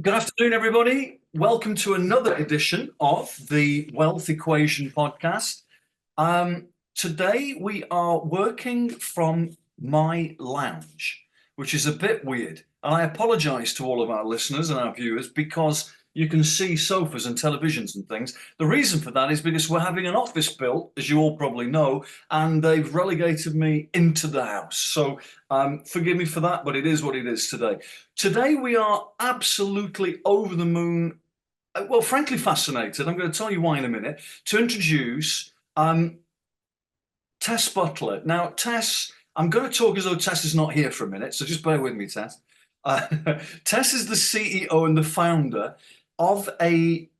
Good afternoon, everybody. Welcome to another edition of the Wealth Equation podcast. Today we are working from my lounge, which is a bit weird. And I apologize to all of our listeners and our viewers because you can see sofas and televisions and things. The reason for that is because we're having an office built, as you all probably know, and they've relegated me into the house. So forgive me for that, but it is what it is today. Today we are absolutely over the moon, well, frankly fascinated. I'm going to tell you why in a minute, to introduce Tess Butler. Now, Tess, I'm going to talk as though Tess is not here for a minute, so just bear with me, Tess. Tess is the CEO and the founder of a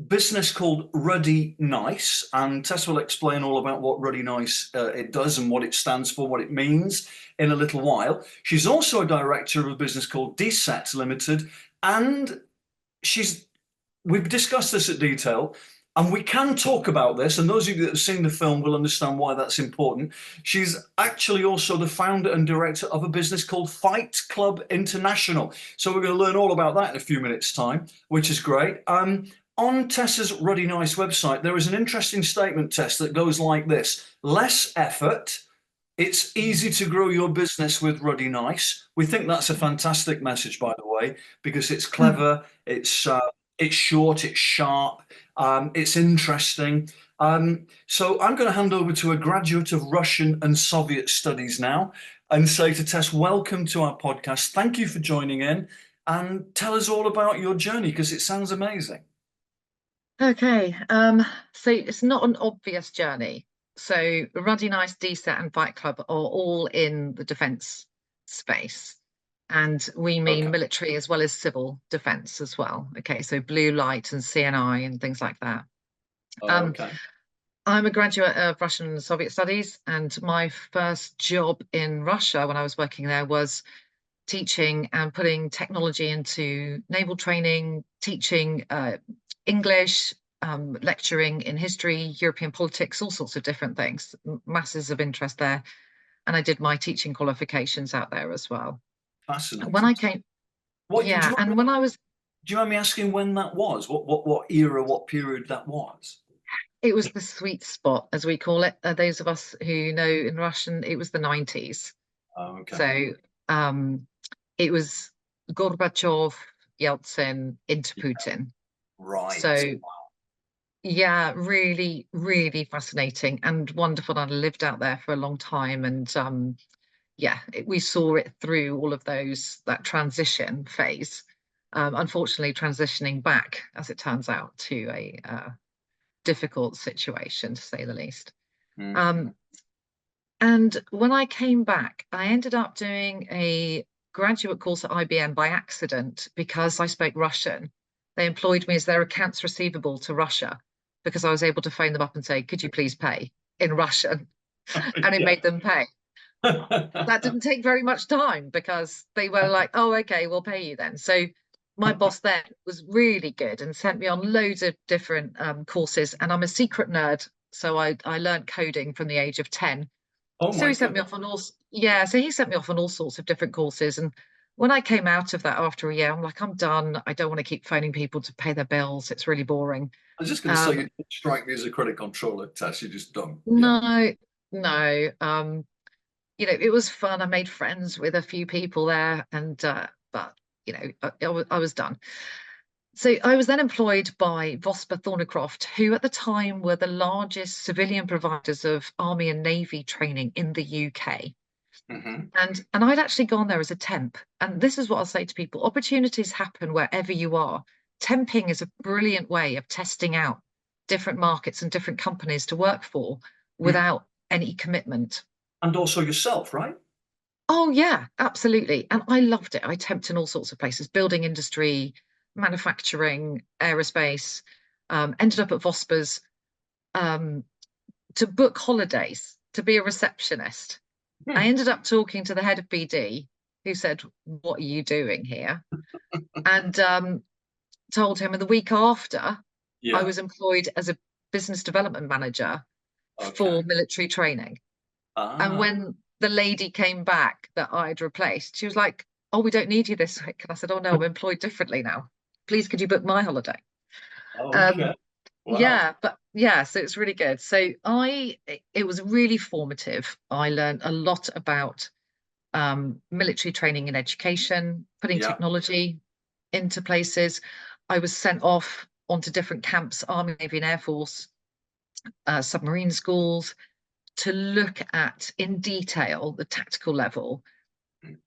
business called Ruddy Nice, and Tess will explain all about what Ruddy Nice it does and what it stands for, what it means in a little while. She's also a director of a business called DSET Limited, and we've discussed this at detail, and we can talk about this, and those of you that have seen the film will understand why that's important. She's actually also the founder and director of a business called Fight Club International. So we're going to learn all about that in a few minutes' time, which is great. On Tess's Ruddy Nice website, there is an interesting statement, Tess, that goes like this: less effort. It's easy to grow your business with Ruddy Nice. We think that's a fantastic message, by the way, because it's clever, it's short, it's sharp, it's interesting. So I'm going to hand over to a graduate of Russian and Soviet studies now and say to Tess, welcome to our podcast. Thank you for joining in, and tell us all about your journey because it sounds amazing. Okay, so it's not an obvious journey. So Ruddy Nice, DSET and Fight Club are all in the defence space. And we mean military as well as civil defence as well. Okay, so blue light and CNI and things like that. I'm a graduate of Russian and Soviet studies, and my first job in Russia when I was working there was teaching and putting technology into naval training, teaching English, lecturing in history, European politics, all sorts of different things, masses of interest there. And I did my teaching qualifications out there as well. Fascinating. When I came, do you mind me asking when that was? What era, what period that was? It was the sweet spot, as we call it. Those of us who know in Russian, it was the 90s. So it was Gorbachev, Yeltsin into Putin. Right. So yeah, really, really fascinating and wonderful. And I lived out there for a long time, and we saw it through all of that transition phase. Unfortunately, transitioning back, as it turns out, to a difficult situation, to say the least. And when I came back, I ended up doing a graduate course at IBM by accident because I spoke Russian. They employed me as their accounts receivable to Russia because I was able to phone them up and say, could you please pay in Russian? And it made them pay. That didn't take very much time because they were like, oh, okay, we'll pay you then. So my boss then was really good and sent me on loads of different courses. And I'm a secret nerd. So I learned coding from the age of 10. So he sent me off on all sorts of different courses. And when I came out of that after a year, I'm like, I'm done. I don't want to keep phoning people to pay their bills. It's really boring. I was just going to say, you don't strike me as a credit controller, Tess. You just don't. No. It was fun. I made friends with a few people there, and but I was done. So I was then employed by Vosper Thornycroft, who at the time were the largest civilian providers of Army and Navy training in the UK. And I'd actually gone there as a temp. And this is what I'll say to people: opportunities happen wherever you are. Temping is a brilliant way of testing out different markets and different companies to work for without any commitment. And also yourself, right? Oh, yeah, absolutely. And I loved it. I temped in all sorts of places: building industry, manufacturing, aerospace, ended up at Vosper's to book holidays, to be a receptionist. I ended up talking to the head of BD, who said, what are you doing here? And told him, and the week after, I was employed as a business development manager for military training. And when the lady came back that I'd replaced, she was like, oh, we don't need you this week. And I said, oh, no, I'm employed differently now. please could you book my holiday? Okay. Um, Wow. yeah, but yeah, so it's really good. So it was really formative. I learned a lot about military training and education, putting Yeah. technology into places. I was sent off onto different camps, Army, Navy, and Air Force, submarine schools, to look at in detail the tactical level,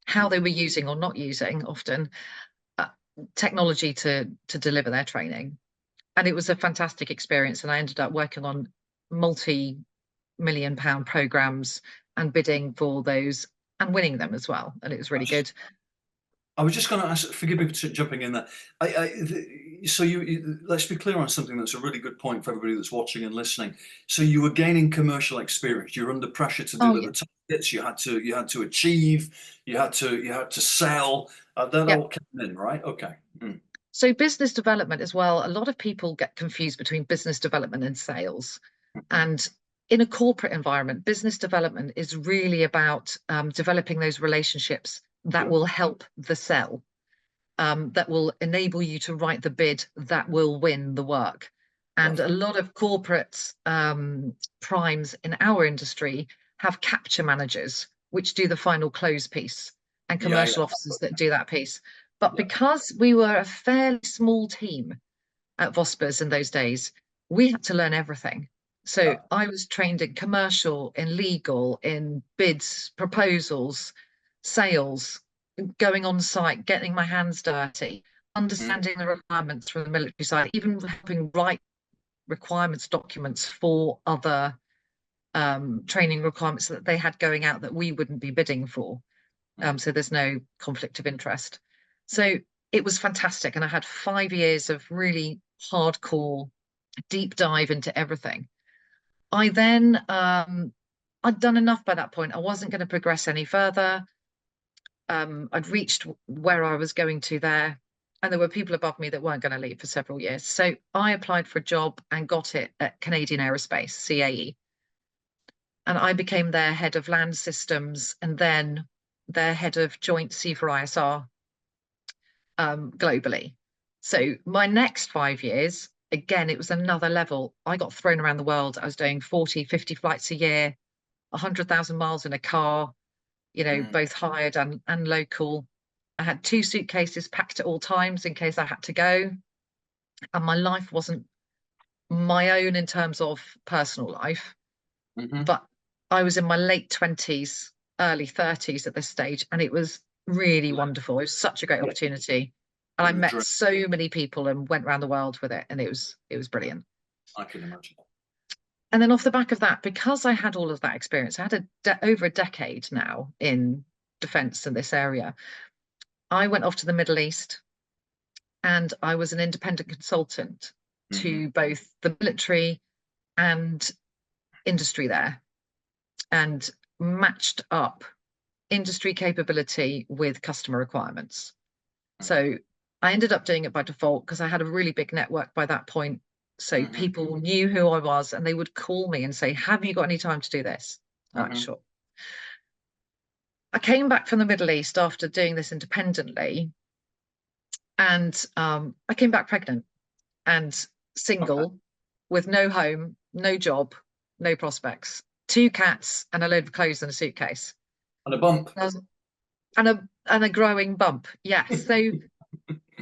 how they were using or not using often uh, technology to deliver their training. And it was a fantastic experience. And I ended up working on multi-million-pound programs and bidding for those and winning them as well. And it was really good. I was just going to ask, forgive me for jumping in there. So let's be clear on something that's a really good point for everybody that's watching and listening. So you were gaining commercial experience. You're under pressure to Oh yeah, deliver targets. You had to achieve. You had to sell. That yeah. all came in, right? Okay. Mm. So business development as well. A lot of people get confused between business development and sales. Mhm. And in a corporate environment, business development is really about developing those relationships that Good. will help the sell, that will enable you to write the bid that will win the work. And a Perfect. lot of corporate primes in our industry have capture managers, which do the final close piece, and Yeah. Yeah. commercial officers that do that piece. But Yeah. because we were a fairly small team at Vospers in those days, we had to learn everything. So Yeah. I was trained in commercial, in legal, in bids, proposals, sales, going on site, getting my hands dirty, Mm. understanding the requirements from the military side, even helping write requirements documents for other training requirements that they had going out that we wouldn't be bidding for. Mm. So there's no conflict of interest. So it was fantastic. And I had 5 years of really hardcore deep dive into everything. I then, I'd done enough by that point. I wasn't going to progress any further. I'd reached where I was going to there, and there were people above me that weren't going to leave for several years. So I applied for a job and got it at Canadian Aerospace, CAE. And I became their head of land systems and then their head of joint C4ISR globally. So my next 5 years, again, it was another level. I got thrown around the world. I was doing 40, 50 flights a year, 100,000 miles in a car, Mm. both hired and local. I had 2 suitcases packed at all times in case I had to go. And my life wasn't my own in terms of personal life, Mm-hmm. but I was in my late 20s, early 30s at this stage, and it was really wonderful. It was such a great opportunity. And I Living the met dream. so many people and went around the world with it, and it was brilliant. I can imagine. And then off the back of that, because I had all of that experience, I had over a decade now in defense in this area. I went off to the Middle East and I was an independent consultant Mm-hmm. to both the military and industry there, and matched up industry capability with customer requirements. So I ended up doing it by default because I had a really big network by that point. So Mm-hmm. people knew who I was and they would call me and say, have you got any time to do this? All right, Mm-hmm. sure. I came back from the Middle East after doing this independently, and I came back pregnant and Okay. single with no home, no job, no prospects, 2 cats and a load of clothes in a suitcase. And a bump. And, and a growing bump. Yes. So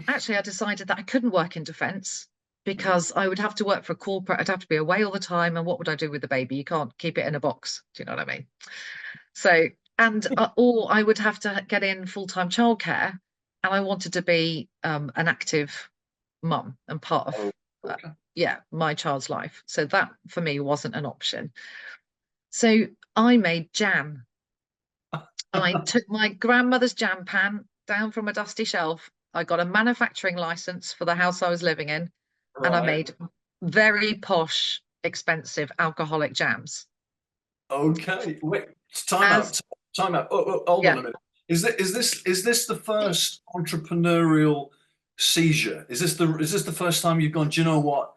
actually I decided that I couldn't work in defence Mm. because I would have to work for a corporate. I'd have to be away all the time. And what would I do with the baby? You can't keep it in a box. Do you know what I mean? So, and or I would have to get in full-time childcare. And I wanted to be an active mum and part Oh, of, uh, okay. yeah, my child's life. So that for me wasn't an option. So I made jam. I took my grandmother's jam pan down from a dusty shelf. I got a manufacturing license for the house I was living in, and I Right. made very posh, expensive alcoholic jams. Okay. Wait. Time As out. Time out. Hold on yeah, a minute. Is this the first entrepreneurial seizure? Is this the first time you've gone, do you know what?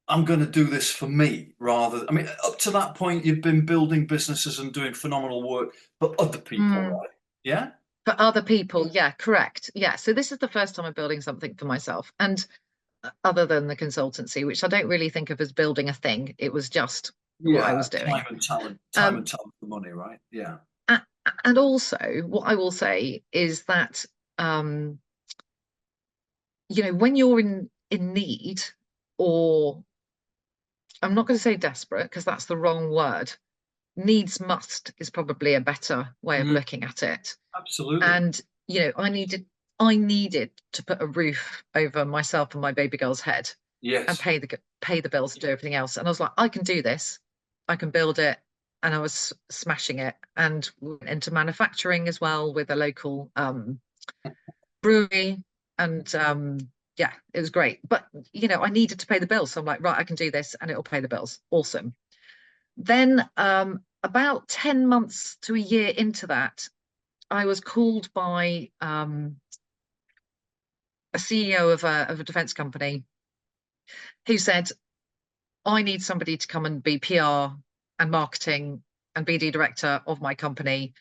I'm going to do this for me rather. I mean, up to that point, you've been building businesses and doing phenomenal work for other people, mm, right? Yeah. For other people, yeah, correct. Yeah. So this is the first time I'm building something for myself. And other than the consultancy, which I don't really think of as building a thing, it was just what I Yeah, was doing. time Um, and talent for money, right? Yeah. and also, what I will say is that, um, when you're in need, or I'm not going to say desperate because that's the wrong word. Needs must is probably a better way of Mm, looking at it. absolutely. And I needed to put a roof over myself and my baby girl's head and Yes. pay the bills and do everything else. And I was like, I can do this. I can build it. And I was smashing it, and went into manufacturing as well with a local brewery. And yeah, it was great. But I needed to pay the bills. So I'm like, right, I can do this and it'll pay the bills. Awesome. Then about 10 months to a year into that, I was called by a CEO of a defense company who said, I need somebody to come and be PR and marketing and BD director of my company.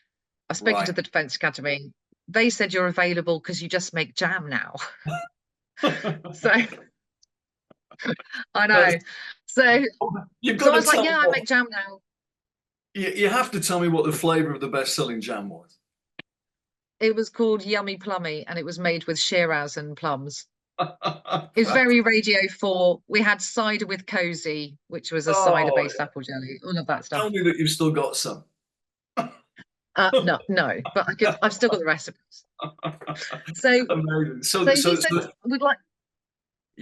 I've spoken to Right. the Defense Academy. They said you're available because you just make jam now. So I That's, know. So you've got so I to was like, tell me yeah, I what make jam now. you have to tell me what the flavor of the best-selling jam was. It was called Yummy Plummy, and it was made with Shiraz and plums. It was Crap. very Radio 4. We had cider with cozy, which was a Oh, cider-based apple jelly, all of that tell stuff. me that you've still got some. No, no, but I've still got the recipes. So Amazing. so he said, we'd like,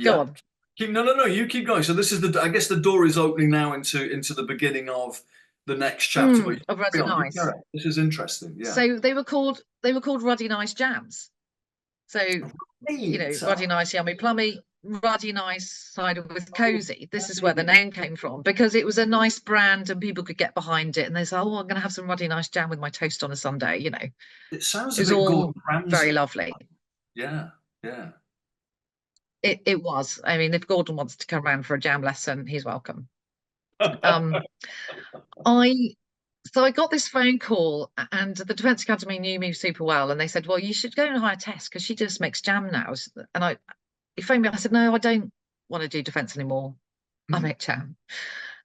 go Yeah. on. No. You keep going. So this is I guess the door is opening now into the beginning of the next chapter. But Of carry Ruddy on. You carry Nice. on. This is interesting. Yeah. So they were called Ruddy Nice jams. So, Right. Ruddy Nice, Yummy Plummy, Ruddy Nice cider with Oh, cozy. This is where the name came from, because it was a nice brand and people could get behind it. And they said, oh, I'm going to have some Ruddy Nice jam with my toast on a Sunday. it sounds It a was bit all Gordon very Ramsay. lovely. Yeah. Yeah. It was. I mean, if Gordon wants to come around for a jam lesson, he's welcome. Um, I So I got this phone call, and the Defence Academy knew me super well, and they said, well, you should go and hire Tess because she just makes jam now. And he phoned me. I said, no, I don't want to do defence anymore. I make jam.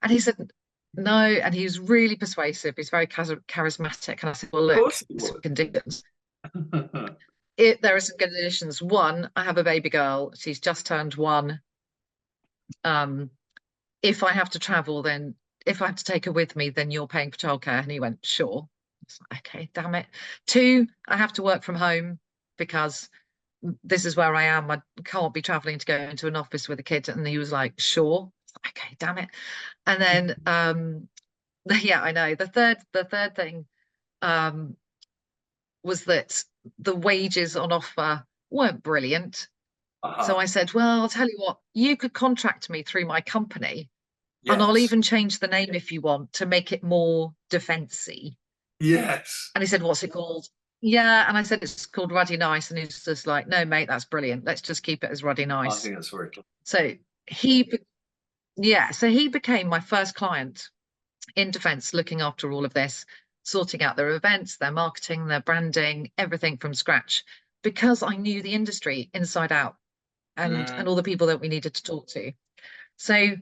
And he said, no. And he was really persuasive. He's very charismatic. And I said, well, Of look, course it some would. conditions. There are some conditions. One, I have a baby girl. She's just turned 1. Um, if I have to travel, then if I have to take her with me, then you're paying for childcare. And he went, sure. I was like, okay, damn it. 2, I have to work from home because this is where I am. I can't be traveling to go into an office with a kid. And he was like, sure. Okay, damn it. And then yeah, I know. The third thing um was that the wages on offer weren't brilliant. So Uh-huh. I said, well, I'll tell you what, you could contract me through my company, and I'll Yes. even change the name if you want to make it more defensy. Yes. And he said, what's it called? Yeah. And I said, it's called Ruddy Nice. And he's just like, no, mate, that's brilliant. Let's just keep it as Ruddy I Nice. think that's very clear. So he became my first client in defense, looking after all of this, sorting out their events, their marketing, their branding, everything from scratch, because I knew the industry inside out, and Mm, all the people that we needed to talk to. So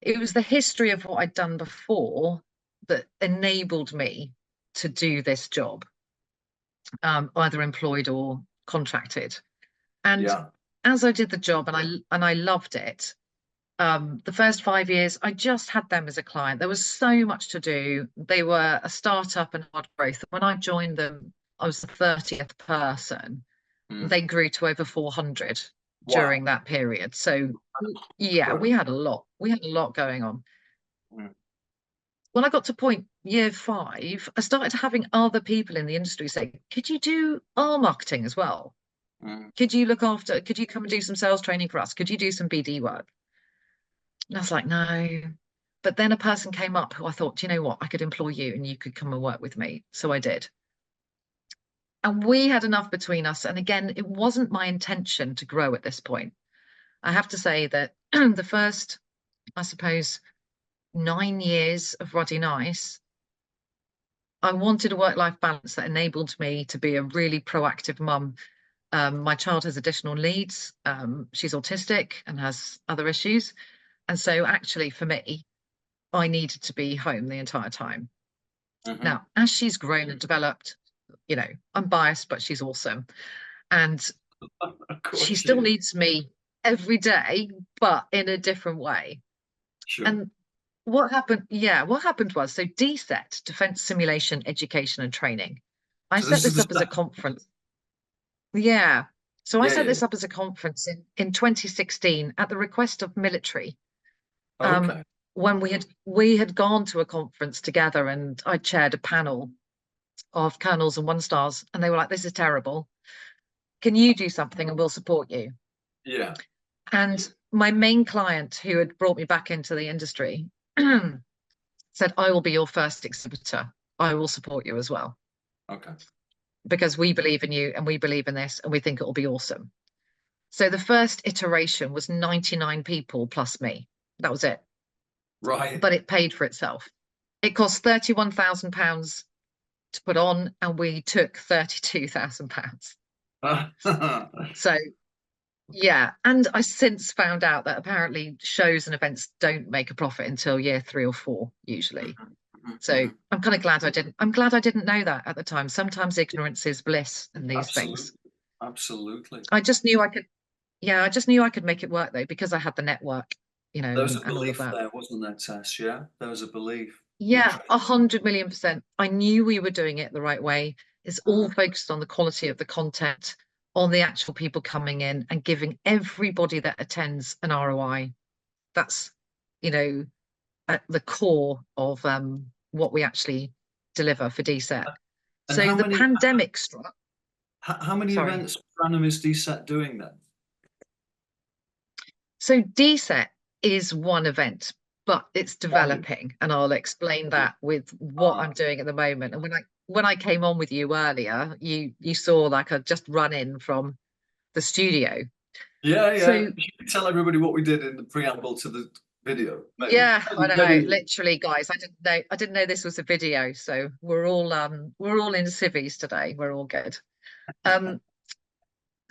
it was the history of what I'd done before that enabled me to do this job, either employed or contracted. And yeah. as I did the job, and I loved it, the first 5 years, I just had them as a client. There was so much to do. They were a startup and hard growth. When I joined them, I was the 30th person. Mm. They grew to over 400 Wow. during that period. So yeah, Incredible. we had a lot going on. Mm, When I got to point year 5, I started having other people in the industry say, could you do our marketing as well? mm. Could you come and do some sales training for us? Could you do some BD work? And I was like, no. But then a person came up who I thought, you know what, I could employ you and you could come and work with me. So I did. And we had enough between us. And again, it wasn't my intention to grow at this point. I have to say that the first, I suppose, 9 years of Ruddy Nice, I wanted a work-life balance that enabled me to be a really proactive mum. My child has additional needs. She's autistic and has other issues. And so actually for me, I needed to be home the entire time. Hmm. Now, as she's grown and developed, you know, I'm biased, but she's awesome. And Of she course she still is. needs me every day, but in a different way. Sure. And what happened? Yeah, what happened was so DSET, Defense Simulation Education and Training. I So set this is this the up as a stuff. conference. Yeah. So I Yeah, set yeah, yeah. this up as a conference in 2016 at the request of military. Um, Okay. when we had gone to a conference together and I chaired a panel of colonels and one stars, and they were like, "This is terrible. Can you do something and we'll support you?" Yeah. And my main client, who had brought me back into the industry, said, "I will be your first exhibitor. I will support you as well Okay. because we believe in you and we believe in this and we think it will be awesome." So the first iteration was 99 people plus me. That was it. Right. But it paid for itself. It cost £31,000 to put on, and we took £32,000. So yeah, and I since found out that apparently shows and events don't make a profit until year 3 or 4 usually. Mhm, mhm, So mhm. I'm kind of glad I didn't. I'm glad I didn't know that at the time. Sometimes ignorance is bliss in these things. Absolutely. Absolutely. I just knew I could. Yeah, I just knew I could make it work though because I had the network, There was a and all of belief that. there, wasn't there, Tess? Yeah, there was a belief. Yeah, Interesting. 100 million%. I knew we were doing it the right way. It's all Mhm. focused on the quality of the content, on the actual people coming in and giving everybody that attends an ROI. That's, you know, at the core of what we actually deliver for DSET. And So the pandemic struck. how many Sorry. events random is DSAT doing then? So DSET is one event, but it's Right. developing, and I'll explain Yeah. that with what Ah. I'm doing at the moment. And when I came on with you earlier, you saw like I just run in from the studio. Yeah, yeah. So You can tell everybody what we did in the preamble to the video, maybe. yeah, I know, Maybe. literally, guys. I didn't know this was a video. So we're all in civvies today. We're all good. Um,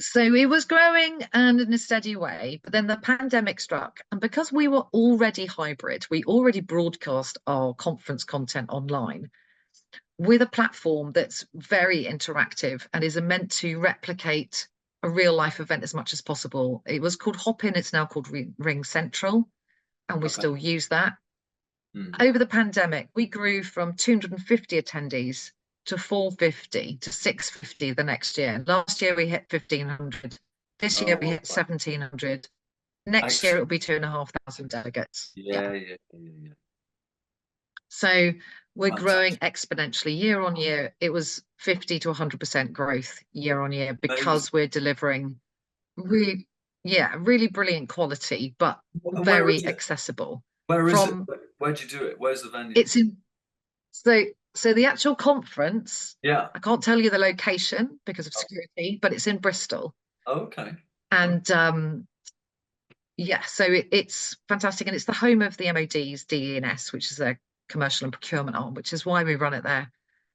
So it was growing and in a steady way, but then the pandemic struck. And because we were already hybrid, we already broadcast our conference content online with a platform that's very interactive and is meant to replicate a real life event as much as possible. It was called Hop In, it's now called Ring Central, and we Okay. still use that. Mm. Over the pandemic, we grew from 250 attendees to 450 to 650 the next year. Last year we hit 1,500. This year Oh, we well, hit 1,700. Next year excellent. it'll be 2,500 delegates. Yeah. Yeah, yeah, yeah, yeah. So we're growing Fantastic. exponentially year on year. It was 50 to 100% growth year on year Amazing. because we're delivering really, yeah, really brilliant quality, but And where is very it? accessible. Where is it? From Where'd you do it? Where's the venue? it's in So, so the actual conference, Yeah. I can't tell you the location because of security, but it's in Bristol. Okay. Okay. And yeah, so it's fantastic. And it's the home of the MOD's DE&S, which is their commercial and procurement arm, which is why we run it there,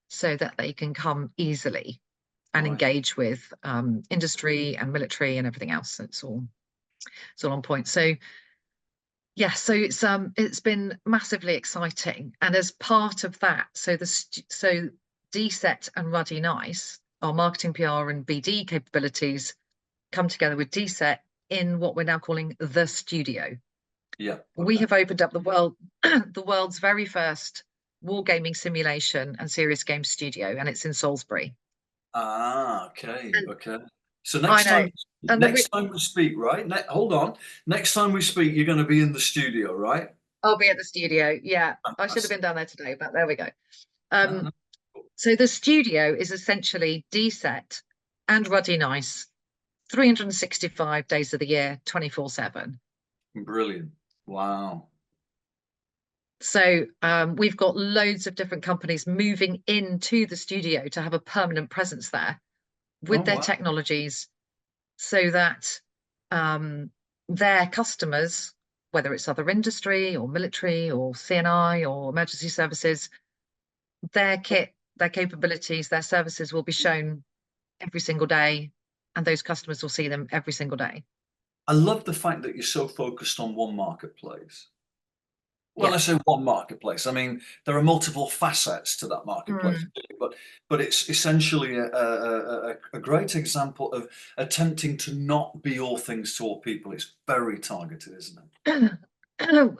so that they can come easily and Right. engage with industry and military and everything else. It's all on point. So yeah, so it's been massively exciting, and as part of that, so DSET and Ruddy Nice, our marketing, PR, and BD capabilities come together with DSET in what we're now calling the studio. Yeah. We Okay. have opened up the world, the world's very first wargaming simulation and serious game studio, and it's in Salisbury. Ah, okay. And Okay. So I know, and next time we speak, right? Hold on. Next time we speak, you're going to be in the studio, right? I'll be at the studio. Yeah, I should have been Fantastic. down there today, but there we go. No, Um, no. So the studio is essentially DSET and Ruddy Nice, 365 days of the year, 24/7. Brilliant. Wow. So we've got loads of different companies moving into the studio to have a permanent presence there Oh, with their wow. technologies so that their customers, whether it's other industry or military or CNI or emergency services, their kit their capabilities, their services will be shown every single day, and those customers will see them every single day. I love the fact that you're so focused on one marketplace. When I Yeah. say one marketplace, I mean there are multiple facets to that marketplace, Mm. but it's essentially a great example of attempting to not be all things to all people. It's very targeted, isn't it?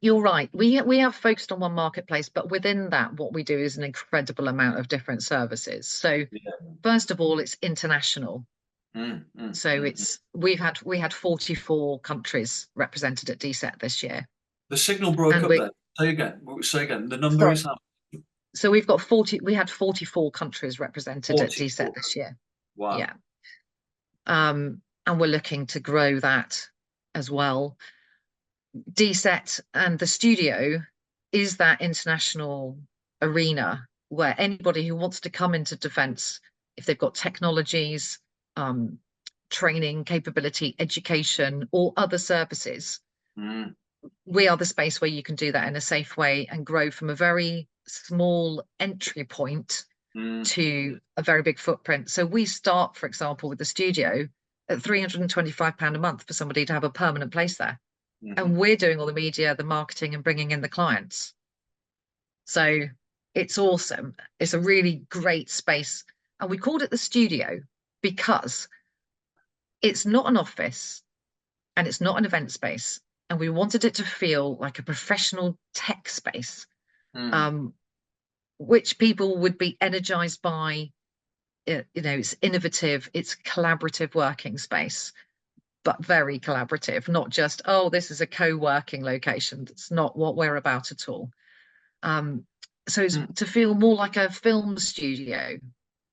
You're right. We have focused on one marketplace, but within that, what we do is an incredible amount of different services. So Yeah. first of all, it's international. So Mm. we had 44 countries represented at DSET this year. The signal broke And up we there. Say again. Say again. The number sorry. is how? So we had 44 countries represented at DSET 44. this year. Wow. Yeah. And we're looking to grow that as well. DSET and the studio is that international arena where anybody who wants to come into defence, if they've got technologies, training, capability, education, or other services, Mm. we are the space where you can do that in a safe way and grow from a very small entry point Mm. to a very big footprint. So we start, for example, with the studio at £325 a month for somebody to have a permanent place there. And we're doing all the media, the marketing, and bringing in the clients. So it's awesome. It's a really great space. And we called it the studio because it's not an office and it's not an event space. And we wanted it to feel like a professional tech space, Mm. which people would be energized by. It's innovative, it's collaborative working space, but very collaborative, not just, oh, this is a co-working location. That's not what we're about at all. So it's Mm. to feel more like a film studio,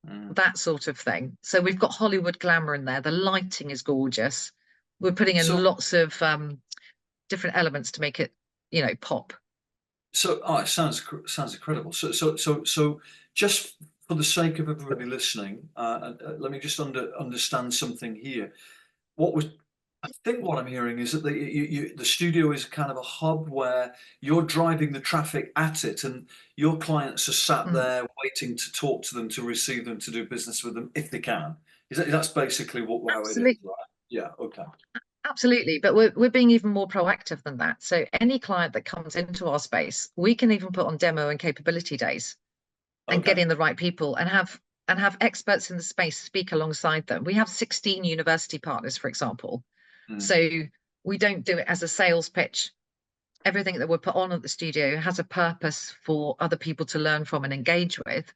Mm. that sort of thing. So we've got Hollywood glamour in there. The lighting is gorgeous. We're putting in So, lots of different elements to make it, pop. it sounds incredible. So, just for the sake of everybody listening, let me just understand something here. I think what I'm hearing is that the studio is kind of a hub where you're driving the traffic at it, and your clients are sat Mm, there waiting to talk to them, to receive them, to do business with them if they can. That's basically how it is, absolutely. right? Yeah. Okay. Absolutely, but we're being even more proactive than that. So any client that comes into our space, we can even put on demo and capability days and get Okay. in the right people and have experts in the space speak alongside them. We have 16 university partners, for example. Mm. So we don't do it as a sales pitch. Everything that we put on at the studio has a purpose for other people to learn from and engage with,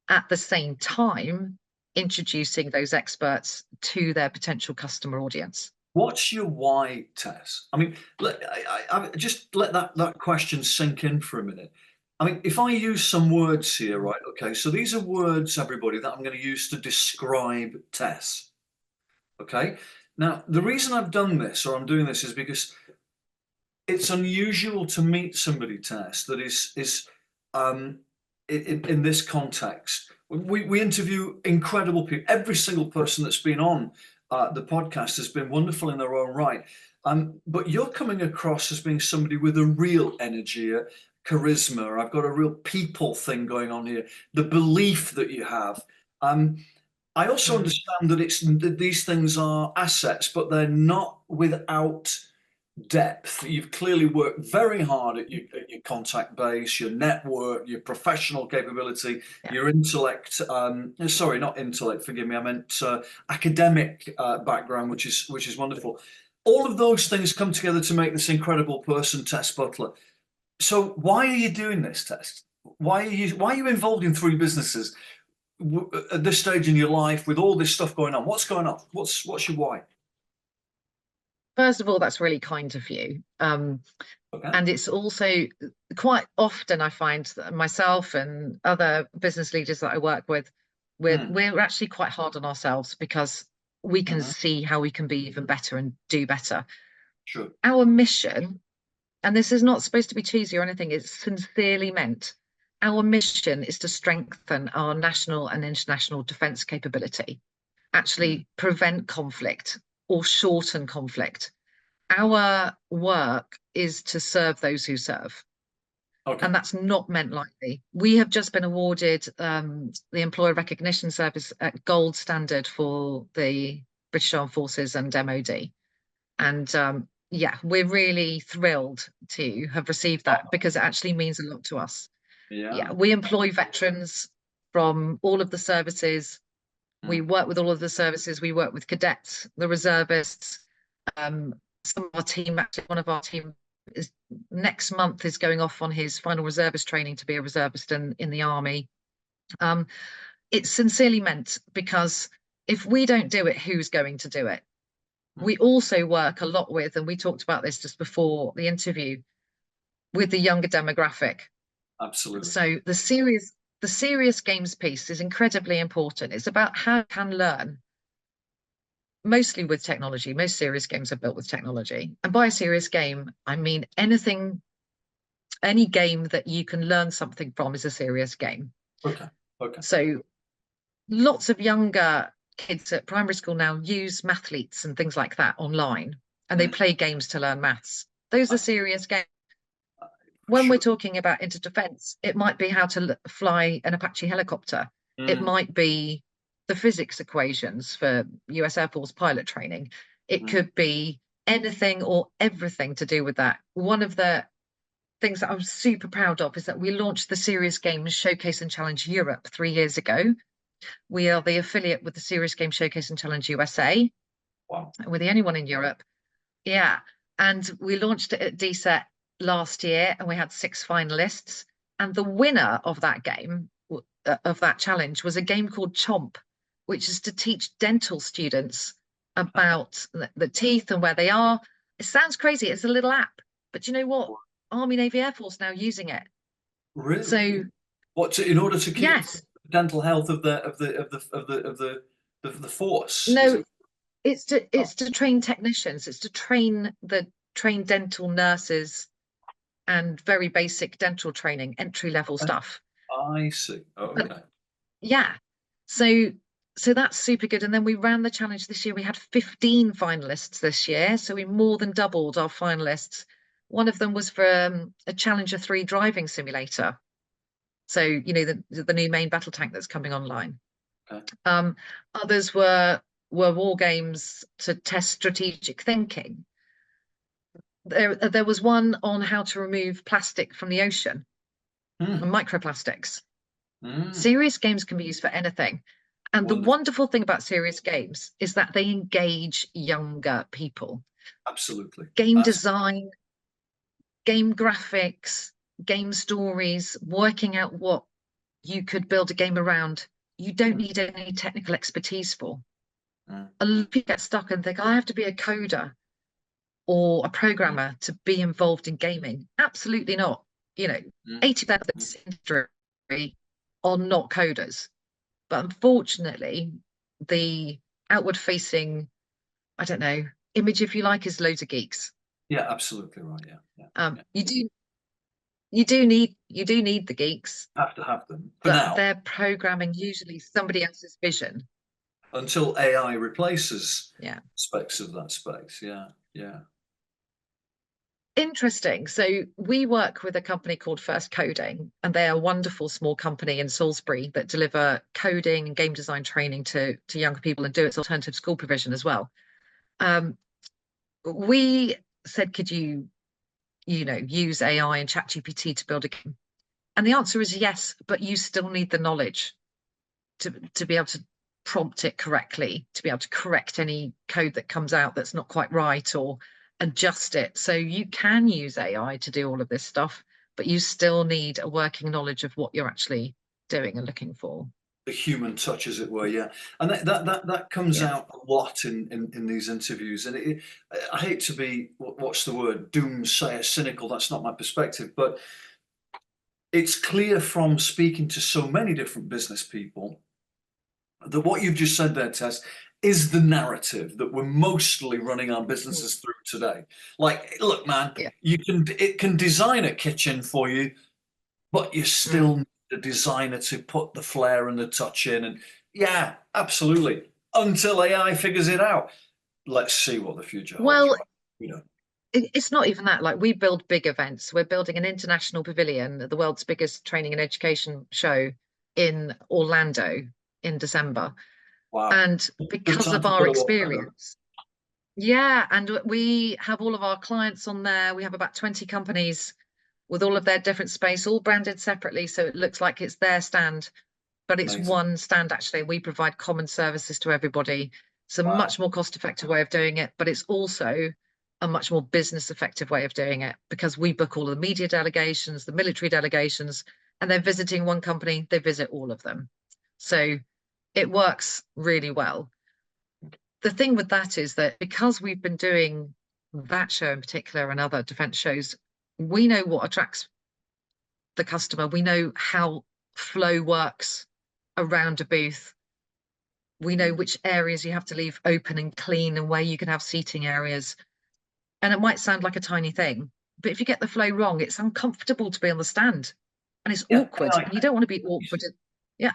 at the same time introducing those experts to their potential customer audience. What's your why, Tess? I mean, just let that question sink in for a minute. I mean, if I use some words here, right? Okay, so these are words, everybody, that I'm going to use to describe Tess. Okay. Now, the reason I've done this, or I'm doing this, is because it's unusual to meet somebody, Tess, that is um, in this context. We interview incredible people. Every single person that's been on the podcast has been wonderful in their own right. But you're coming across as being somebody with a real energy, a charisma. I've got a real people thing going on here. The belief that you have. I also Mm, understand that these things are assets, but they're not without depth. You've clearly worked very hard at your contact base, your network, your professional capability, yeah. your intellect. Sorry, not intellect. Forgive me. I meant academic background, which is wonderful. All of those things come together to make this incredible person, Tess Butler. So why are you doing this, Tess? Why are you involved in three businesses at this stage in your life with all this stuff going on? What's going on? What's your why? First of all, that's really kind of you. Okay. And it's also quite often I find that myself and other business leaders that I work with, Mm. we're actually quite hard on ourselves because we can Hmm. see how we can be even better and do better. Sure. Our mission, and this is not supposed to be cheesy or anything, it's sincerely meant. Our mission is to strengthen our national and international defence capability, Mm. actually prevent conflict or shorten conflict. Our work is to serve those who serve. Okay. And that's not meant lightly. We have just been awarded the Employer Recognition Service at gold standard for the British Armed Forces and MOD. And yeah, we're really thrilled to have received that because it actually means a lot to us. Yeah, we employ veterans from all of the services. We work with all of the services. We work with cadets, the reservists. Some of our team, actually, one of our team is next month is going off on his final reservist training to be a reservist in the army. It's sincerely meant, because if we don't do it, who's going to do it? We also work a lot with, and we talked about this just before the interview, with the younger demographic. Absolutely. So the serious games piece is incredibly important. It's about how you can learn, mostly with technology. Most serious games are built with technology. And by a serious game, I mean anything, any game that you can learn something from is a serious game. Okay. Okay. So lots of younger kids at primary school now use Mathletes and things like that online, and they play games to learn maths. Those are serious games. When we're talking about interdefense, it might be how to fly an Apache helicopter. It might be the physics equations for US Air Force pilot training. It could be anything or everything to do with that. One of the things that I'm super proud of is that we launched the Serious Games Showcase and Challenge Europe 3 years ago. We are the affiliate with the Serious Games Showcase and Challenge USA. Wow. We're the only one in Europe. Yeah. And we launched it at DSET last year, and we had 6 finalists. And the winner of that game, of that challenge, was a game called Chomp, which is to teach dental students about the teeth and where they are. It sounds crazy. It's a little app, but you know what? Army, Navy, Air Force now using it. Really? So in order to keep yes, dental health of the force? no, it's to train technicians. It's to train dental nurses and very basic dental training, entry level stuff. I see. Oh, okay. But yeah, so that's super good. And then we ran the challenge this year. We had 15 finalists this year, so we more than doubled our finalists. One of them was for a Challenger 3 driving simulator. So, you know, the new main battle tank that's coming online. Okay. Others were war games to test strategic thinking. There was one on how to remove plastic from the ocean, and microplastics. Serious games can be used for anything. And the wonderful thing about serious games is that they engage younger people. Absolutely. Game design, game graphics, game stories, working out what you could build a game around, you don't need any technical expertise for. A lot of people get stuck and think, I have to be a coder or a programmer to be involved in gaming. Absolutely not. You know, 80% of this industry are not coders. But unfortunately, the outward facing, I don't know, image, if you like, is loads of geeks. Yeah, absolutely right. Yeah. You do need the geeks. Have to have them. For but now. They're programming usually somebody else's vision. Until AI replaces aspects of that space. Yeah. Interesting. So we work with a company called First Coding, and they're a wonderful small company in Salisbury that deliver coding and game design training to younger people and do its alternative school provision as well. We said, could you use AI and ChatGPT to build a game? And the answer is yes, but you still need the knowledge to be able to prompt it correctly, to be able to correct any code that comes out that's not quite right, or adjust it. So you can use AI to do all of this stuff, but you still need a working knowledge of what you're actually doing and looking for. The human touch, as it were, yeah. And that comes out a lot in these interviews. And I hate to be, what's the word, doomsayer, cynical. That's not my perspective, but it's clear from speaking to so many different business people that what you've just said there, Tess, is the narrative that we're mostly running our businesses through today. Like, look, man, it can design a kitchen for you, but you still need a designer to put the flair and the touch in. And yeah, absolutely. Until AI figures it out. Let's see what the future holds. Well, right? It's not even that. Like, we build big events. We're building an international pavilion, the world's biggest training and education show in Orlando in December. Wow. And Good because time of to go our to Orlando. experience, yeah, and we have all of our clients on there. We have about 20 companies with all of their different space, all branded separately. So it looks like it's their stand, but it's Amazing. one stand actually. We provide common services to everybody. It's a Wow. much more cost-effective way of doing it, but it's also a much more business effective way of doing it because we book all of the media delegations, the military delegations, and they're visiting one company, they visit all of them. So it works really well. The thing with that is that because we've been doing that show in particular and other defense shows, we know what attracts the customer. We know how flow works around a booth. We know which areas you have to leave open and clean and where you can have seating areas. And it might sound like a tiny thing, but if you get the flow wrong, it's uncomfortable to be on the stand and it's Yeah. awkward. And you don't want to be awkward. Yeah.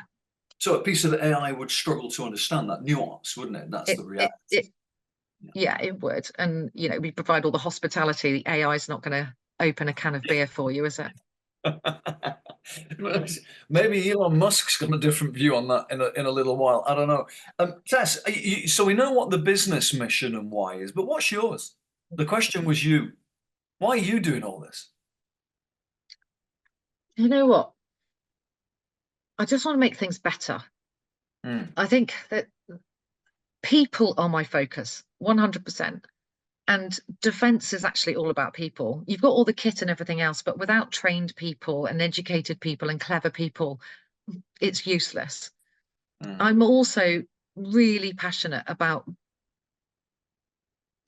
So a piece of AI would struggle to understand that nuance, wouldn't it? That's the It, it, reality. it, yeah, it would. And, you know, we provide all the hospitality. The AI is not going to open a can of beer for you, is it? Maybe Elon Musk's got a different view on that in a little while. I don't know. Tess, so we know what the business mission and why is, but what's yours? The question was you. Why are you doing all this? You know what? I just want to make things better. Mm, I think that people are my focus, 100%. And defense is actually all about people. You've got all the kit and everything else, but without trained people and educated people and clever people, it's useless. mm. I'm also really passionate about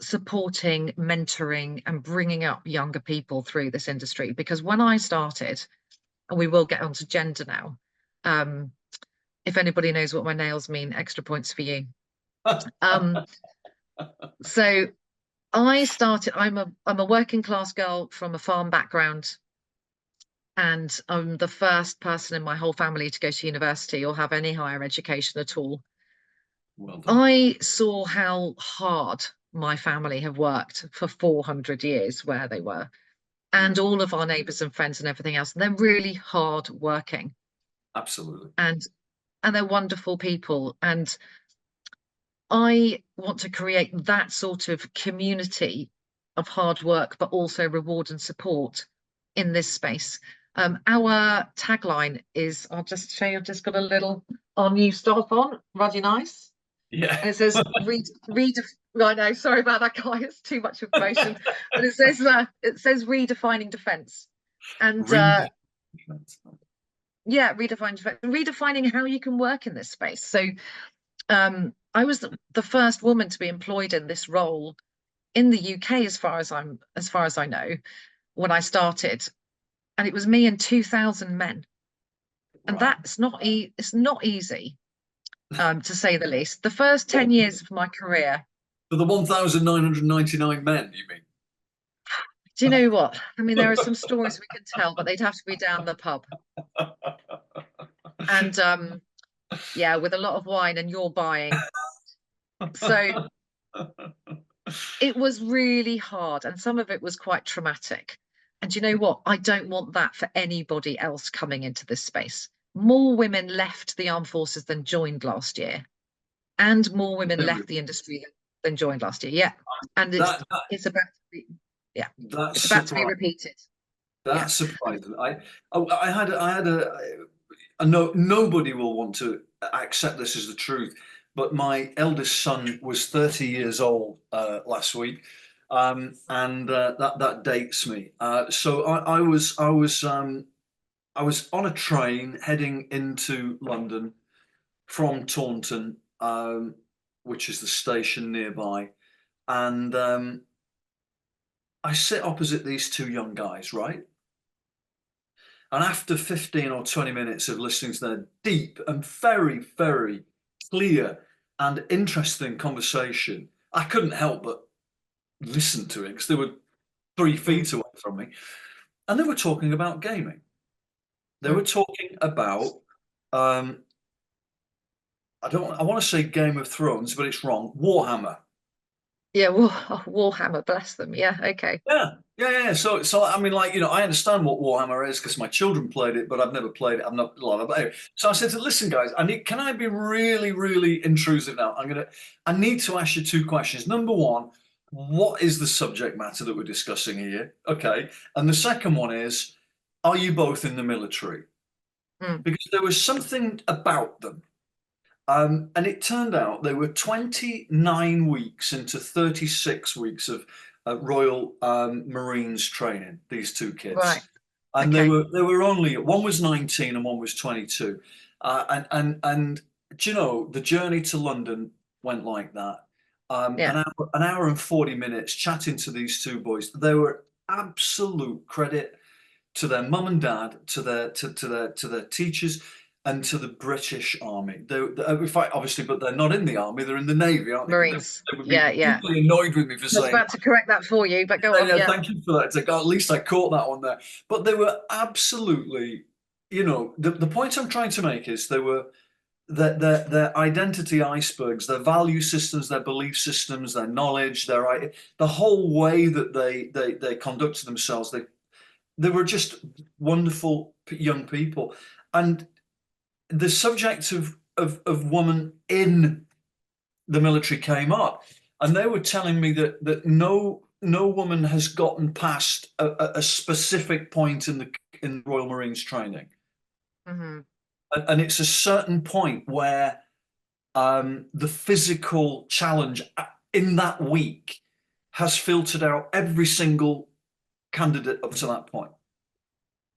supporting, mentoring, and bringing up younger people through this industry. Because when I started, and we will get onto gender now, um, if anybody knows what my nails mean, extra points for you. Um, so I'm a working class girl from a farm background, and I'm the first person in my whole family to go to university or have any higher education at all. Well done. I saw how hard my family have worked for 400 years where they were, and Mm, all of our neighbours and friends and everything else. And they're really hard working absolutely. and they're wonderful people. And I want to create that sort of community of hard work, but also reward and support in this space. Our tagline is, I'll just show you, I've just got a little, our new stuff on, Ruddy Nice. Yeah. And it says, read, I know, sorry about that, guy, it's too much information. But it says redefining defense. And Read. yeah, redefining how you can work in this space. So I was the first woman to be employed in this role in the UK, as far as I know, when I started, and it was me and 2,000 men, and Wow. it's not easy, to say the least. The first 10 years of my career, For the 1,999 men, you mean? do you know what? I mean, there are some stories we could tell, but they'd have to be down the pub, and yeah, with a lot of wine and you're buying. So it was really hard, and some of it was quite traumatic. And you know what? I don't want that for anybody else coming into this space. More women left the armed forces than joined last year, and more women left the industry than joined last year. Yeah, and That, it's about to be, yeah, that's it's about to be surprising. repeated. Yeah. That's surprising. I had a no, nobody will want to accept this as the truth, but my eldest son was 30 years old last week, and that dates me. So I was on a train heading into London from Taunton, which is the station nearby, and I sit opposite these two young guys, right? And after 15 or 20 minutes of listening to their deep and very, very clear and interesting conversation, I couldn't help but listen to it because they were 3 feet Mm, away from me. And they were talking about gaming. They were mm, talking about, um, I want to say Game of Thrones, but it's wrong, Warhammer. Yeah, Warhammer, bless them. Yeah, okay. Yeah. So I mean, like, I understand what Warhammer is because my children played it, but I've never played it. I'm not a lot of it. So I said to, listen, guys, can I be really, really intrusive now? I need to ask you two questions. Number one, what is the subject matter that we're discussing here? Okay. And the second one is, are you both in the military? Mm, Because there was something about them. And it turned out they were 29 weeks into 36 weeks of Royal Marines training, these two right. kids. And Okay. they were only, one was 19 and one was 22. And do you know, the journey to London went like that. Yeah. An hour and 40 minutes chatting to these two boys. They were absolute credit to their mum and dad, to their teachers, and to the British Army. In fact, obviously, but they're not in the army; they're in the navy, aren't they? But Marines. they would be Yeah, yeah. deeply annoyed with me for I was saying about to correct that for you, but go that. on. Yeah, Yeah. thank you for that. It's like, oh, at least I caught that one there. But they were absolutely, the point I'm trying to make is they were their identity icebergs, their value systems, their belief systems, their knowledge, the whole way that they conducted themselves. They were just wonderful young people, and the subject of woman in the military came up, and they were telling me that no woman has gotten past a specific point in Royal Marines training, Hmm. and it's a certain point where the physical challenge in that week has filtered out every single candidate up to that point.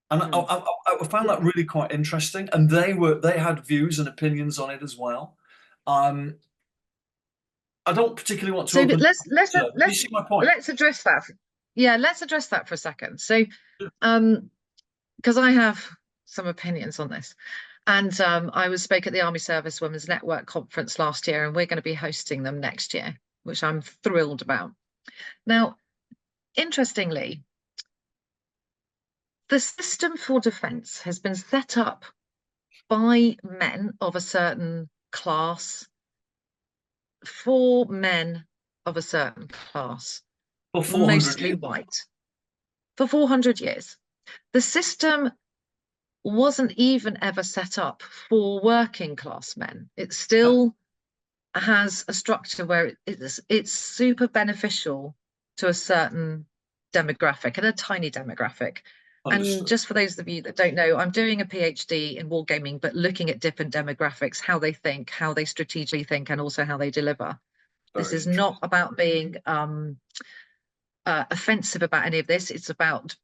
And Mm. I found that really quite interesting. And they had views and opinions on it as well. Um, I don't particularly want to So open. You let's see my point? let's address that. Yeah, let's address that for a second. So, um, because I have some opinions on this. And I was spoke at the Army Service Women's Network conference last year, and we're going to be hosting them next year, which I'm thrilled about. Now, interestingly, the system for defence has been set up by men of a certain class for men of a certain class, For 400 mostly years. white, for 400 years. The system wasn't even ever set up for working class men. It still has a structure where it's super beneficial to a certain demographic and a tiny demographic. And Understood. just for those of you that don't know, I'm doing a PhD in wargaming, but looking at different demographics, how they think, how they strategically think, and also how they deliver. This Very is interesting. not about being offensive about any of this. It's about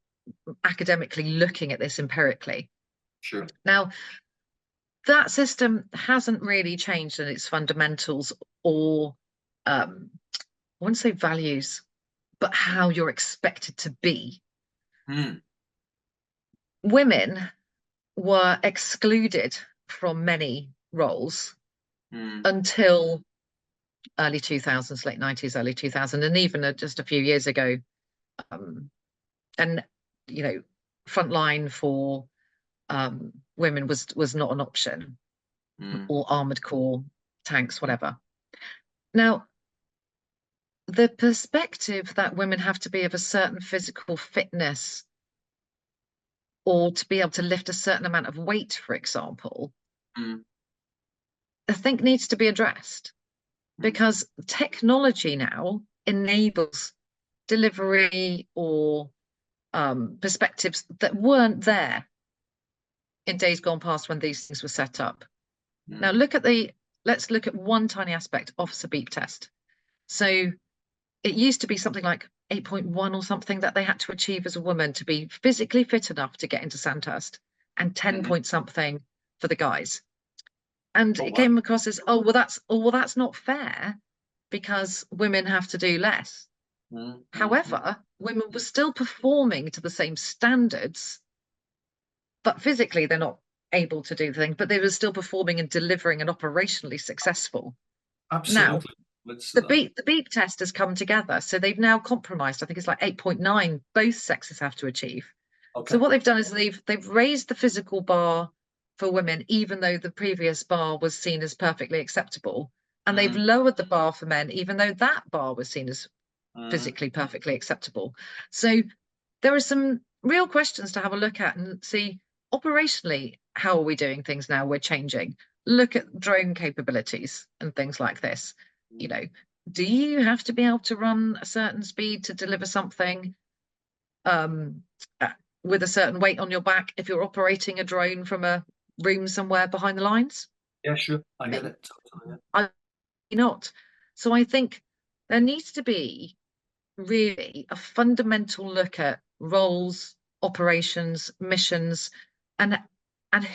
academically looking at this empirically. Sure. Now, that system hasn't really changed in its fundamentals or I wouldn't say values, but how you're expected to be. Mm, Women were excluded from many roles mm, until early 2000s, late 90s, early 2000s, and even just a few years ago. Um, and, you know, frontline for women was not an option, mm, or armored corps, tanks, whatever. Now, the perspective that women have to be of a certain physical fitness or to be able to lift a certain amount of weight, for example, mm, I think needs to be addressed mm, because technology now enables delivery or perspectives that weren't there in days gone past when these things were set up. Now, mm, let's look at one tiny aspect, officer beep test. So it used to be something like 8.1 or something that they had to achieve as a woman to be physically fit enough to get into Sandhurst, and 10 mm. point something for the guys. And Oh, it wow. came across as, well, that's not fair because women have to do less. Mm, mm, mm, However, women were still performing to the same standards, but physically they're not able to do the thing, but they were still performing and delivering and operationally successful. Now, absolutely. Let's the do that. beep test has come together. So they've now compromised. I think it's like 8.9 both sexes have to achieve. So Okay. what they've done is they've raised the physical bar for women, even though the previous bar was seen as perfectly acceptable. And they've Mm, lowered the bar for men, even though that bar was seen as mm. physically perfectly acceptable. So there are some real questions to have a look at and see operationally, how are we doing things now? We're changing. Look at drone capabilities and things like this. You know, do you have to be able to run a certain speed to deliver something um, uh, with a certain weight on your back if you're operating a drone from a room somewhere behind the lines? Yeah, sure. I get Maybe it. Totally, not. So I think there needs to be really a fundamental look at roles, operations, missions, and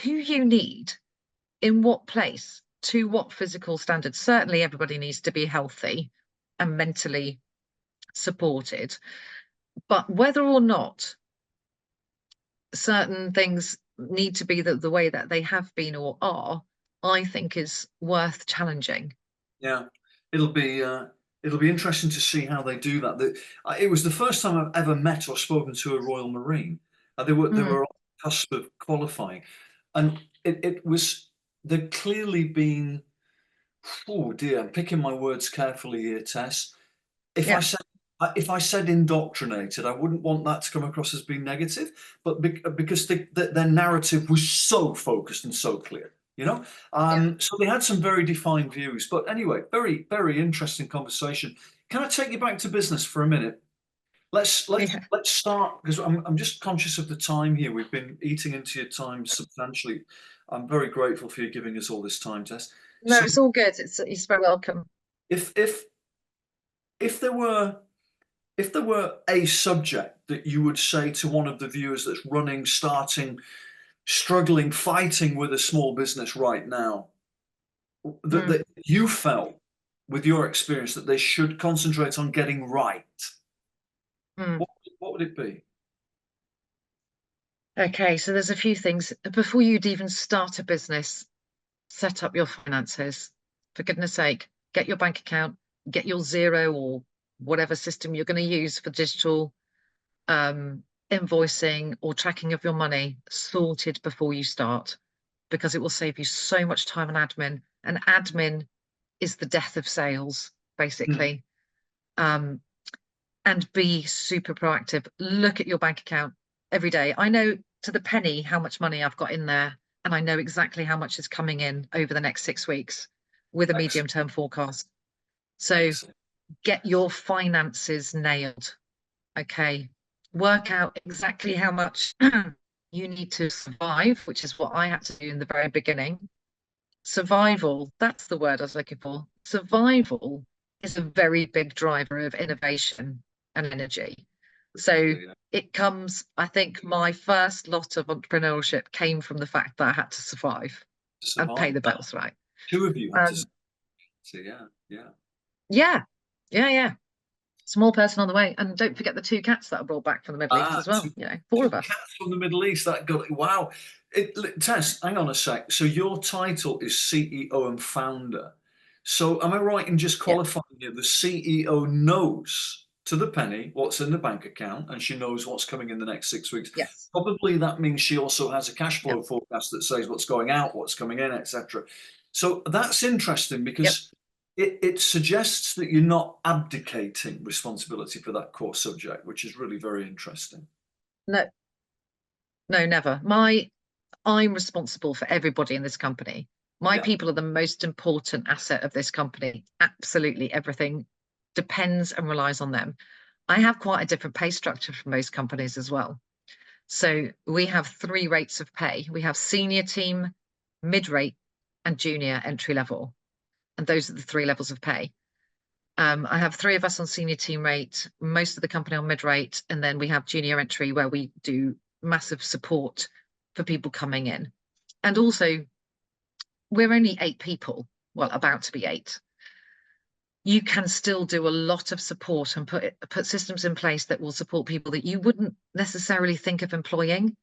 who you need in what place to what physical standards. Certainly, everybody needs to be healthy and mentally supported, but whether or not certain things need to be the way that they have been or are, I think is worth challenging. yeah. It'll be interesting to see how they do that. It was the first time I've ever met or spoken to a Royal Marine. They were Mm, on the cusp of qualifying, and it was they'd clearly been. Oh dear, I'm picking my words carefully here, Tess. If I yeah, said if I said indoctrinated, I wouldn't want that to come across as being negative, but because their narrative was so focused and so clear, you know. yeah, So they had some very defined views. But anyway, very very interesting conversation. Can I take you back to business for a minute? Let's let's yeah. let's start because I'm just conscious of the time here. We've been eating into your time substantially. I'm very grateful for you giving us all this time, Tess. No, So it's all good. It's very welcome. if if if there were if there were a subject that you would say to one of the viewers that's running, starting, struggling, fighting with a small business right now, that Mm. you felt with your experience that they should concentrate on getting right, Mm. what would it be? Okay, so there's a few things. Before you'd even start a business, set up your finances. For goodness sake, get your bank account, get your Zero or whatever system you're going to use for digital invoicing or tracking of your money sorted before you start, because it will save you so much time and admin. And admin is the death of sales, Mm, basically. Um, and be super proactive. Look at your bank account every day. I know to the penny how much money I've got in there, and I know exactly how much is coming in over the next 6 weeks with a medium excellent, term forecast. So excellent. get your finances nailed. Okay. Work out exactly how much you need to survive, which is what I had to do in the very beginning. Survival, that's the word I was looking for. Survival is a very big driver of innovation and energy. So Yeah. it comes, I think my first lot of entrepreneurship came from the fact that I had to survive and pay Survive. the bills, right? Two of you had to. Um, Yeah, yeah. yeah, yeah. Small person on the way. And don't forget the two cats that I brought back from the Middle East Ah, as well. two, Four two of us. cats from the Middle East. That got it. Wow. Tess, hang on a sec. So your title is CEO and founder. So am I right in just Yeah. qualifying it? The CEO knows to the penny what's in the bank account, and she knows what's coming in the next 6 weeks. Yes. Probably that means she also has a cash Yeah. flow forecast that says what's going out, what's coming in, etc. So that's interesting Yep. because it suggests that you're not abdicating responsibility for that core subject, which is really very interesting. No, no, never. I'm responsible for everybody in this company. My Yeah. people are the most important asset of this company. Absolutely everything depends and relies on them. I have quite a different pay structure from most companies as well. So we have three rates of pay. We have senior team, mid rate, and junior entry level. And those are the three levels of pay. I have three of us on senior team rate, most of the company on mid rate, and then we have junior entry where we do massive support for people coming in. And also, we're only 8 people, well, about to be 8. You can still do a lot of support and put systems in place that will support people that you wouldn't necessarily think of employing.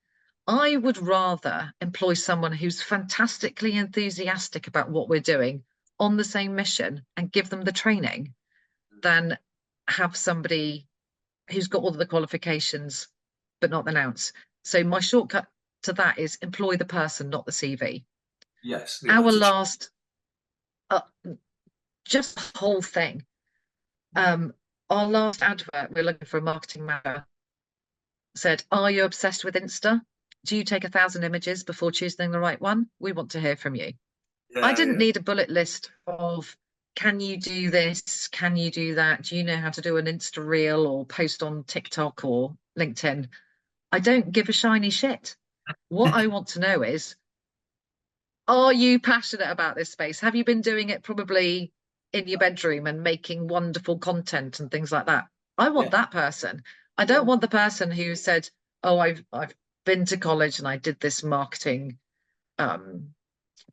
I would rather employ someone who's fantastically enthusiastic about what we're doing on the same mission and give them the training than have somebody who's got all of the qualifications but not the ounce. So my shortcut to that is employ the person, not the CV. Yes, the Our attitude. last, uh, just the whole thing. Our last advert, we're looking for a marketing manager, said, "Are you obsessed with Insta? Do you take 1,000 images before choosing the right one? We want to hear from you." I Yeah, didn't yeah, need a bullet list of, can you do this? Can you do that? Do you know how to do an Insta reel or post on TikTok or LinkedIn? I don't give a shiny shit. What I want to know is, are you passionate about this space? Have you been doing it probably in your bedroom and making wonderful content and things like that? I want yeah, that person. I don't yeah. want the person who said, "Oh, I've been to college and I did this marketing um,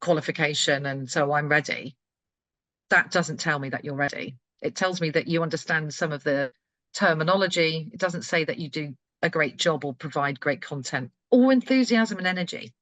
qualification and so I'm ready." That doesn't tell me that you're ready. It tells me that you understand some of the terminology. It doesn't say that you do a great job or provide great content or enthusiasm and energy.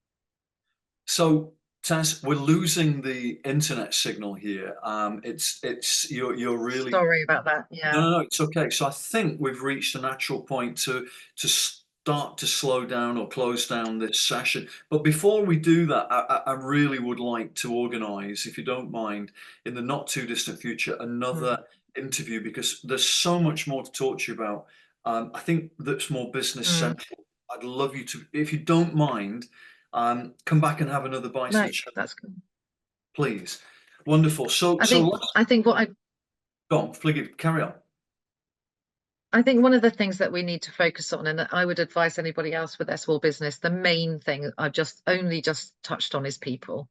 So, Tess, we're losing the internet signal here. It's you're really Sorry about that. no, Yeah. no, no, it's okay. So I think we've reached a natural point to start to slow down or close down this session. But before we do that, I really would like to organise, if you don't mind, in the not too distant future, Mm, another interview because there's so much more to talk to you about. I think that's more business mm. central. I'd love you to, if you don't mind, come back and have another bite of No, the cherry, that's good. please. Wonderful. So, I so think let's I think what I go on, flick it, carry on. I think one of the things that we need to focus on, and I would advise anybody else with their small business, the main thing I've just touched on is people.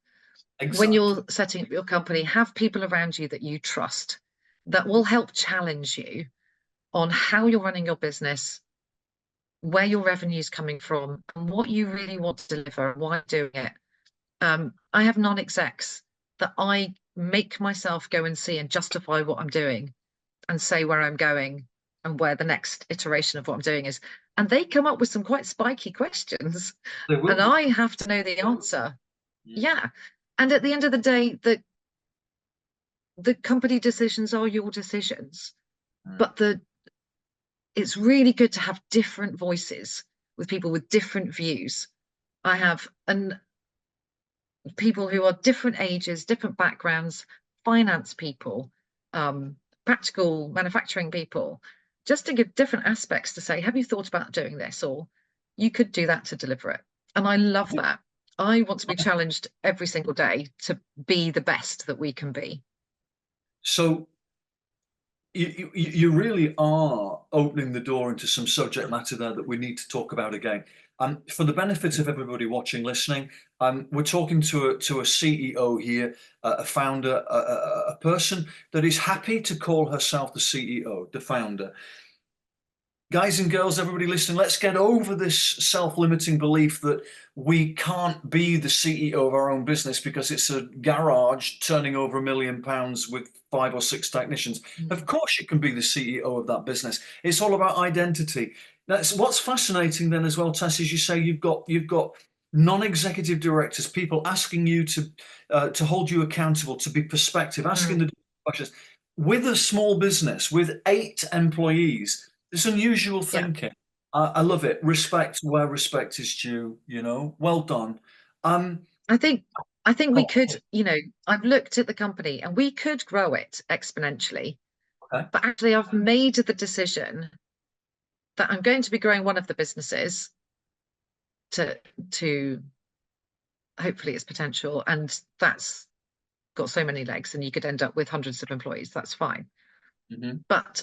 When Exactly. you're setting up your company, have people around you that you trust that will help challenge you on how you're running your business, where your revenue is coming from, and what you really want to deliver, and why you're doing it. I have non-execs that I make myself go and see and justify what I'm doing and say where I'm going and where the next iteration of what I'm doing is. And they come up with some quite spiky questions, They will and do. I have to know the answer. Mm, Yeah. And at the end of the day, the company decisions are your decisions, mm. but it's really good to have different voices with people with different views. I have people who are different ages, different backgrounds, finance people, um, practical manufacturing people, just to give different aspects to say, have you thought about doing this? Or you could do that to deliver it. And I love that. I want to be challenged every single day to be the best that we can be. So you really are opening the door into some subject matter there that we need to talk about again. For the benefit of everybody watching, listening, we're talking to a CEO here, a founder, a person that is happy to call herself the CEO, the founder. Guys and girls, everybody listening, let's get over this self-limiting belief that we can't be the CEO of our own business because it's a garage turning over £1 million with 5 or 6 technicians. Of Mm. course you can be the CEO of that business. It's all about identity. That's what's fascinating then as well, Tess, is you say you've got non-executive directors, people asking you to hold you accountable, to be perspective, asking Mm. the questions. With a small business, with 8 employees, it's unusual Yeah. thinking. I love it. Respect where respect is due, you know. Well done. Um, I think I think we oh, could, I've looked at the company and we could grow it exponentially, okay. but actually I've made the decision that I'm going to be growing one of the businesses to hopefully its potential, and that's got so many legs and you could end up with hundreds of employees. That's fine. Hmm. But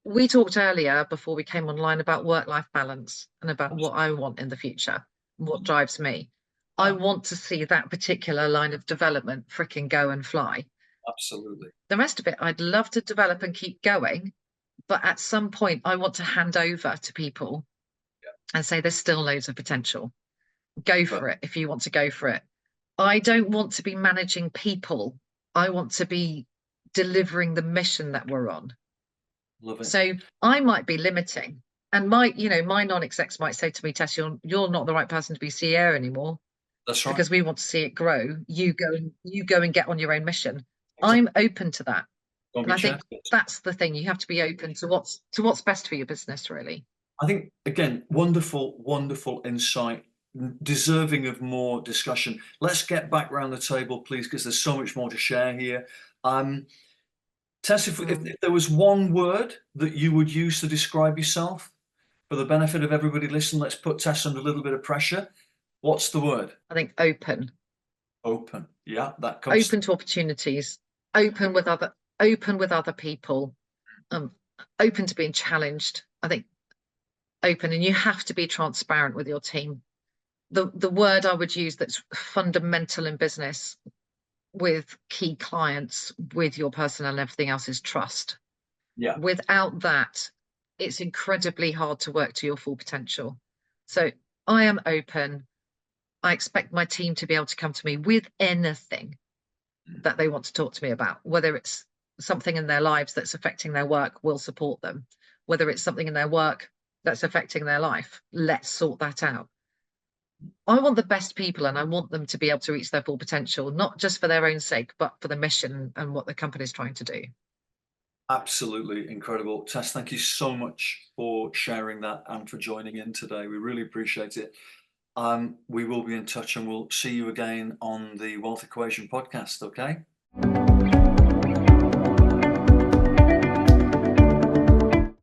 we talked earlier before we came online about work-life balance and about what I want in the future, what drives me. I Yeah, want to see that particular line of development fricking go and fly. absolutely. The rest of it, I'd love to develop and keep going, but at some point, I want to hand over to people and say there's still loads of potential. Go But for it if you want to go for it. I don't want to be managing people. I want to be delivering the mission that we're on. love it. So I might be limiting. And my non-execs might say to me, Tess, you're not the right person to be CEO anymore That's right. because we want to see it grow. You go and get on your own mission. Exactly. I'm open to that. Don't And be I think checked. that's the thing. You have to be open to what's best for your business, really. I think again, wonderful, wonderful insight, deserving of more discussion. Let's get back round the table, please, because there's so much more to share here. Um, Tess, if there was one word that you would use to describe yourself for the benefit of everybody listening, let's put Tess under a little bit of pressure. What's the word? I think open. Open. Yeah, that comes. Open to opportunities, open with other people, open to being challenged. I think open, and you have to be transparent with your team. The word I would use that's fundamental in business with key clients, with your personnel and everything else, is trust. Yeah. Without that, it's incredibly hard to work to your full potential. So I am open. I expect my team to be able to come to me with anything that they want to talk to me about, whether it's something in their lives that's affecting their work, we'll support them. Whether it's something in their work that's affecting their life, let's sort that out. I want the best people, and I want them to be able to reach their full potential, not just for their own sake, but for the mission and what the company is trying to do. Absolutely incredible. Tess, thank you so much for sharing that and for joining in today. We really appreciate it. We will be in touch, and we'll see you again on the Wealth Equation podcast, okay?